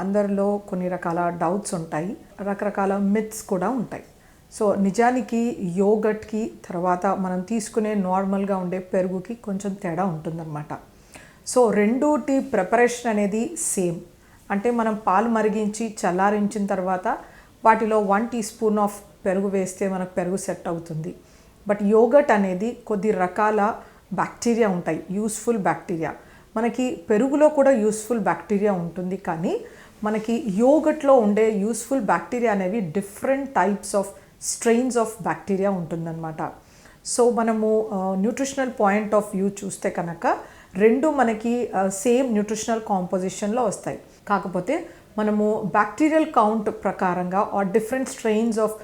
అందరిలో కొన్ని రకాల డౌట్స్ ఉంటాయి, రకరకాల మిత్స్ కూడా ఉంటాయి. సో నిజానికి యోగట్కి తర్వాత మనం తీసుకునే నార్మల్గా ఉండే పెరుగుకి కొంచెం తేడా ఉంటుందన్నమాట. సో రెండోటి ప్రిపరేషన్ అనేది సేమ్. అంటే మనం పాలు మరిగించి చల్లారించిన తర్వాత వాటిలో 1 టీ స్పూన్ ఆఫ్ పెరుగు వేస్తే మనకు పెరుగు సెట్ అవుతుంది. బట్ యోగట్ అనేది కొద్ది రకాల బ్యాక్టీరియా ఉంటాయి, యూస్ఫుల్ బ్యాక్టీరియా. మనకి పెరుగులో కూడా యూస్ఫుల్ బ్యాక్టీరియా ఉంటుంది, కానీ మనకి యోగట్లో ఉండే యూస్ఫుల్ బ్యాక్టీరియా అనేవి different types of strains of bacteria ఉంటుందన్నమాట. సో మనము న్యూట్రిషనల్ పాయింట్ ఆఫ్ వ్యూ చూస్తే కనుక రెండు మనకి సేమ్ న్యూట్రిషనల్ కాంపోజిషన్లో వస్తాయి. కాకపోతే మనము బ్యాక్టీరియల్ కౌంట్ ప్రకారంగా or different strains of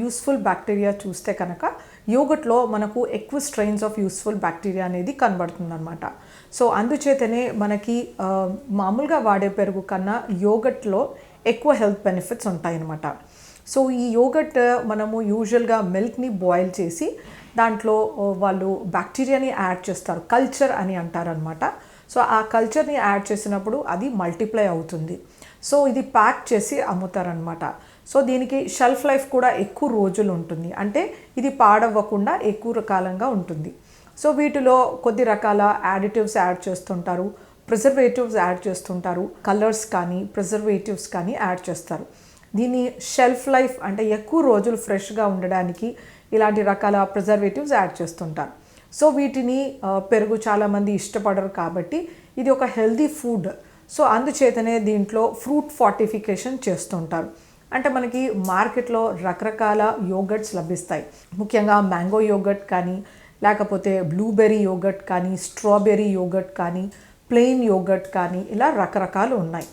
useful bacteria చూస్తే కనుక యోగట్లో మనకు ఎక్కువ స్ట్రెయిన్స్ ఆఫ్ యూస్ఫుల్ బ్యాక్టీరియా అనేది కనబడుతుందన్నమాట. సో అందుచేతనే మనకి మామూలుగా వాడే పెరుగు కన్నా యోగట్లో ఎక్కువ హెల్త్ బెనిఫిట్స్ ఉంటాయన్నమాట. సో ఈ యోగట్ మనము యూజువల్గా మిల్క్ని బాయిల్ చేసి దాంట్లో వాళ్ళు బ్యాక్టీరియాని యాడ్ చేస్తారు, కల్చర్ అని అంటారనమాట. సో ఆ కల్చర్ని యాడ్ చేసినప్పుడు అది మల్టిప్లై అవుతుంది. సో ఇది ప్యాక్ చేసి అమ్ముతారనమాట. సో దీనికి షెల్ఫ్ లైఫ్ కూడా ఎక్కువ రోజులు ఉంటుంది, అంటే ఇది పాడవ్వకుండా ఎక్కువ కాలంగా ఉంటుంది. సో వీటిలో కొద్ది రకాల యాడిటివ్స్ యాడ్ చేస్తుంటారు, ప్రిజర్వేటివ్స్ యాడ్ చేస్తుంటారు, కలర్స్ కానీ ప్రిజర్వేటివ్స్ కానీ యాడ్ చేస్తారు. దీని షెల్ఫ్ లైఫ్ అంటే ఎక్కువ రోజులు ఫ్రెష్గా ఉండడానికి ఇలాంటి రకాల ప్రిజర్వేటివ్స్ యాడ్ చేస్తుంటారు. సో వీటిని పెరుగు చాలామంది ఇష్టపడరు, కాబట్టి ఇది ఒక హెల్దీ ఫుడ్. సో అందుచేతనే దీంట్లో ఫ్రూట్ ఫార్టిఫికేషన్ చేస్తుంటారు. అంటే మనకి మార్కెట్లో రకరకాల యోగట్స్ లభిస్తాయి, ముఖ్యంగా మ్యాంగో యోగట్ కానీ, లేకపోతే బ్లూబెర్రీ యోగట్ కానీ, స్ట్రాబెర్రీ యోగట్ కానీ, ప్లెయిన్ యోగట్ కానీ, ఇలా రకరకాలు ఉన్నాయి.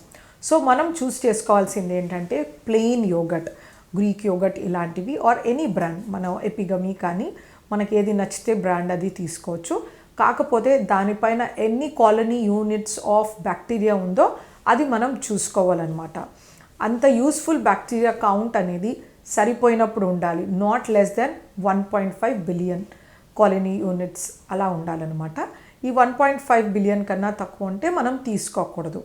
సో మనం చూస్ చేసుకోవాల్సింది ఏంటంటే ప్లెయిన్ యోగట్, గ్రీక్ యోగట్ ఇలాంటివి, ఆర్ ఎనీ బ్రాండ్, మనం ఎపిగమీ కానీ మనకి ఏది నచ్చితే బ్రాండ్ అది తీసుకోవచ్చు. కాకపోతే దానిపైన ఎన్ని కాలనీ యూనిట్స్ ఆఫ్ బ్యాక్టీరియా ఉందో అది మనం చూసుకోవాలన్నమాట. అంత యూస్ఫుల్ బ్యాక్టీరియా కౌంట్ అనేది సరిపోయినప్పుడు ఉండాలి, not less than 1.5 billion colony units అలా ఉండాలన్నమాట. ఈ 1.5 బిలియన్ కన్నా తక్కువ ఉంటే మనం తీసుకోకూడదు.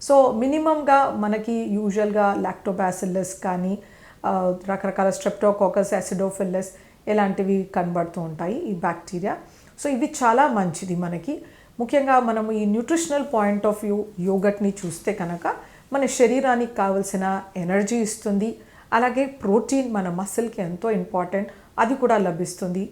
సో మినిమంగా మనకి యూజువల్గా లాక్టోబాసిల్లస్ కానీ రకరకాల స్ట్రెప్టోకోకస్ యాసిడోఫిల్లస్ ఇలాంటివి కనబడుతూ ఉంటాయి ఈ బ్యాక్టీరియా. సో ఇవి చాలా మంచిది మనకి. ముఖ్యంగా మనము ఈ న్యూట్రిషనల్ పాయింట్ ఆఫ్ వ్యూ యోగట్ని చూస్తే కనుక మన శరీరానికి కావలసిన ఎనర్జీ ఇస్తుంది, అలాగే ప్రోటీన్ మన మసిల్కి ఎంతో ఇంపార్టెంట్, అది కూడా లభిస్తుంది.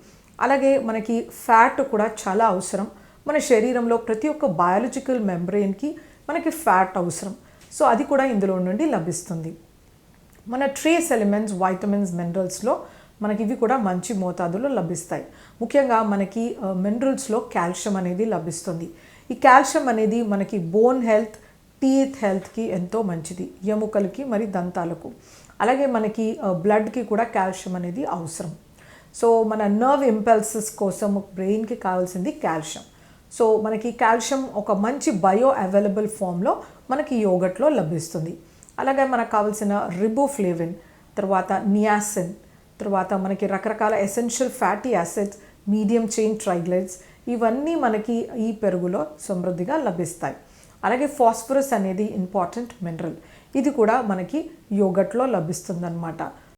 అలాగే మనకి ఫ్యాట్ కూడా చాలా అవసరం. మన శరీరంలో ప్రతి ఒక్క బయాలజికల్ మెంబ్రెయిన్కి మనకి ఫ్యాట్ అవసరం. సో అది కూడా ఇందులో నుండి లభిస్తుంది. మన ట్రేస్ ఎలిమెంట్స్, వైటమిన్స్, మినరల్స్లో మనకి ఇవి కూడా మంచి మోతాదులో లభిస్తాయి. ముఖ్యంగా మనకి మినరల్స్లో కాల్షియం అనేది లభిస్తుంది. ఈ కాల్షియం అనేది మనకి బోన్ హెల్త్, టీత్ హెల్త్కి ఎంతో మంచిది, ఎముకలకి మరి దంతాలకు. అలాగే మనకి బ్లడ్కి కూడా కాల్షియం అనేది అవసరం. సో మన నర్వ్ ఇంపల్సెస్ కోసం బ్రెయిన్కి కావాల్సింది కాల్షియం. సో మనకి కాల్షియం ఒక మంచి బయో అవైలబుల్ ఫామ్లో మనకి యోగట్లో లభిస్తుంది. అలాగే మనకు కావాల్సిన రిబోఫ్లేవిన్, తర్వాత నియాసిన్, తర్వాత మనకి రకరకాల essential fatty acids, medium chain triglycerides, ఇవన్నీ మనకి ఈ పెరుగులో సమృద్ధిగా లభిస్తాయి. అలాగే ఫాస్ఫరస్ అనేది ఇంపార్టెంట్ మినరల్, ఇది కూడా మనకి యోగట్లో లభిస్తుందన్నమాట.